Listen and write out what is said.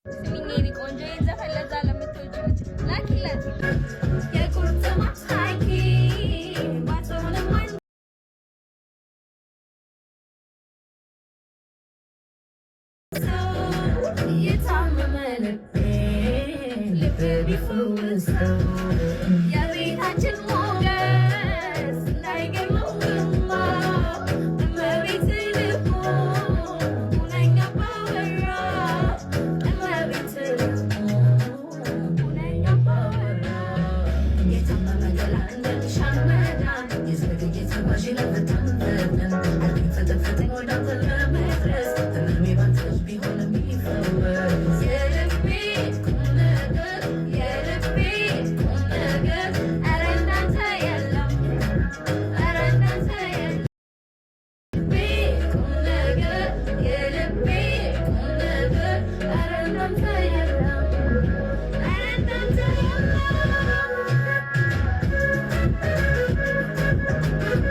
ስሚኝ የኔ ቆንጆ የዘፈን ለዛ ለምትወጂው ላኪላት የቁርጥማ ሳይኪ ባትሆንም የታመመ ልቤ ቢፈወሰው የቤታችን ሞገስ እንዳይገርመው ግርማ እመቤት ልቦ ሁነኛ ባወራ እመቤት ልቦ ሁነኛ ባወራ የታመመ ገላ እንደሻን መዳን የዘገየ ተጓዥ ለፈታን ፈተን አልኝ ፈተፈተኝ ወዳንተ ለመድረስ ህመሜ ባንተሽ ቢሆን የሚፈወስ የልቤ ቁም ነገር የልቤ ቁም ነገር ኧረ እንዳንተ የለም ኧረ እንዳንተ የለም የልቤ ቁም ነገር የልቤ ቁም ነገር ኧረ እንዳንተ